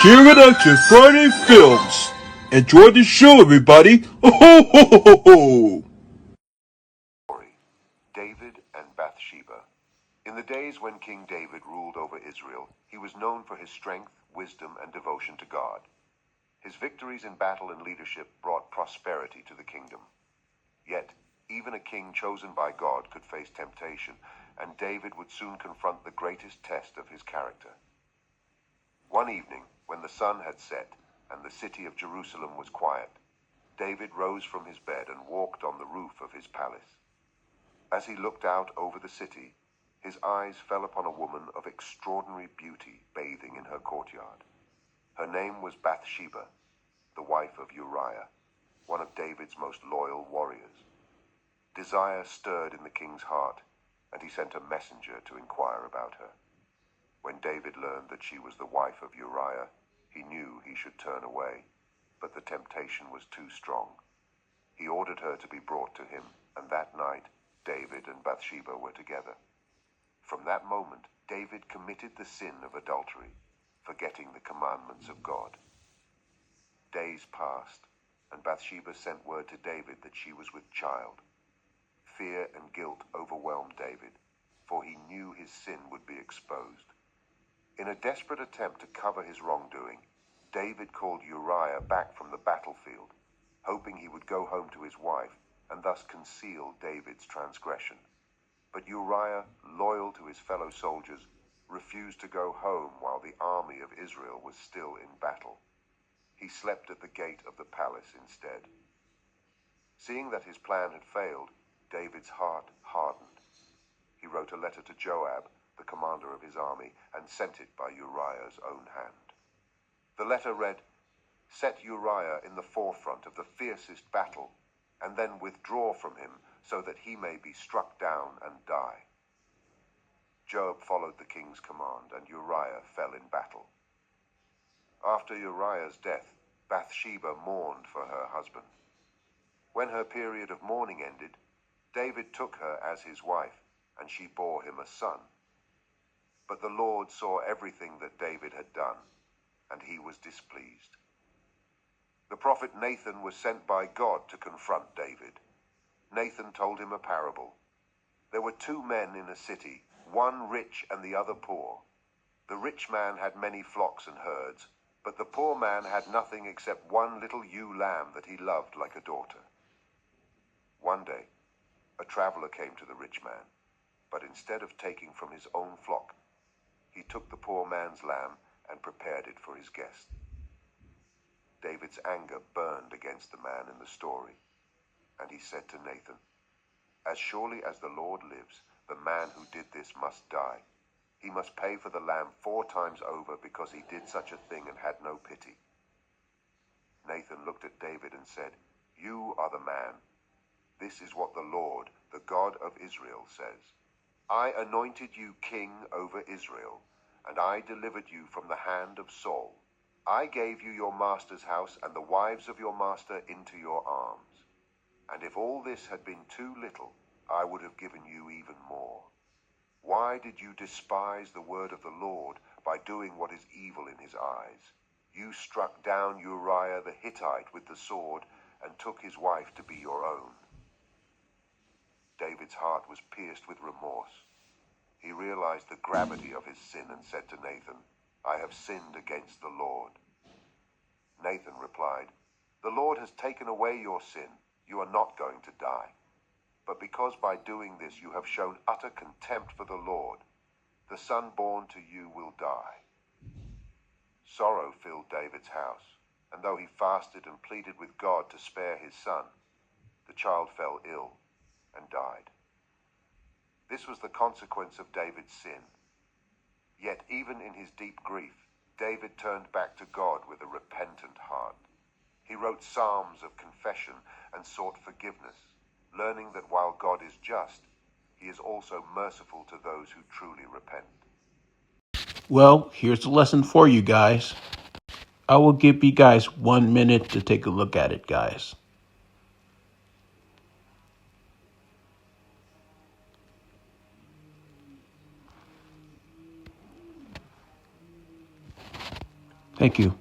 Production Friday Films. Enjoy the show, everybody. Ho ho ho ho ho! David and Bathsheba. In the days when King David ruled over Israel, he was known for his strength, wisdom, and devotion to God. His victories in battle and leadership brought prosperity to the kingdom. Yet, even a king chosen by God could face temptation, and David would soon confront the greatest test of his character. One evening, when the sun had set and the city of Jerusalem was quiet, David rose from his bed and walked on the roof of his palace. As he looked out over the city, his eyes fell upon a woman of extraordinary beauty bathing in her courtyard. Her name was Bathsheba, the wife of Uriah, one of David's most loyal warriors. Desire stirred in the king's heart, and he sent a messenger to inquire about her. When David learned that she was the wife of Uriah, he knew he should turn away, but the temptation was too strong. He ordered her to be brought to him, and that night David and Bathsheba were together. From that moment, David committed the sin of adultery, forgetting the commandments of God. Days passed, and Bathsheba sent word to David that she was with child. Fear and guilt overwhelmed David, for he knew his sin would be exposed. In a desperate attempt to cover his wrongdoing, David called Uriah back from the battlefield, hoping he would go home to his wife and thus conceal David's transgression. But Uriah, loyal to his fellow soldiers, refused to go home while the army of Israel was still in battle. He slept at the gate of the palace instead. Seeing that his plan had failed, David's heart hardened. He wrote a letter to Joab, the commander of his army, and sent it by Uriah's own hand. The letter read, "Set Uriah in the forefront of the fiercest battle, and then withdraw from him so that he may be struck down and die." Joab followed the king's command, and Uriah fell in battle. After Uriah's death, Bathsheba mourned for her husband. When her period of mourning ended, David took her as his wife, and she bore him a son. But the Lord saw everything that David had done, and he was displeased. The prophet Nathan was sent by God to confront David. Nathan told him a parable. There were two men in a city, one rich and the other poor. The rich man had many flocks and herds, but the poor man had nothing except one little ewe lamb that he loved like a daughter. One day, a traveler came to the rich man, but instead of taking from his own flock, he took the poor man's lamb and prepared it for his guest. David's anger burned against the man in the story, and he said to Nathan, "As surely as the Lord lives, the man who did this must die. He must pay for the lamb 4 times over because he did such a thing and had no pity." Nathan looked at David and said, "You are the man. This is what the Lord, the God of Israel, says. I anointed you king over Israel, and I delivered you from the hand of Saul. I gave you your master's house and the wives of your master into your arms. And if all this had been too little, I would have given you even more. Why did you despise the word of the Lord by doing what is evil in his eyes? You struck down Uriah the Hittite with the sword and took his wife to be your own." David's heart was pierced with remorse. He realized the gravity of his sin and said to Nathan, "I have sinned against the Lord." Nathan replied, "The Lord has taken away your sin. You are not going to die. But because by doing this you have shown utter contempt for the Lord, the son born to you will die." Sorrow filled David's house, and though he fasted and pleaded with God to spare his son, the child fell ill and died. This was the consequence of David's sin. Yet even in his deep grief, David turned back to God with a repentant heart. He wrote psalms of confession and sought forgiveness, learning that while God is just, he is also merciful to those who truly repent. Well, here's the lesson for you guys. I will give you guys 1 minute to take a look at it, guys. Thank you.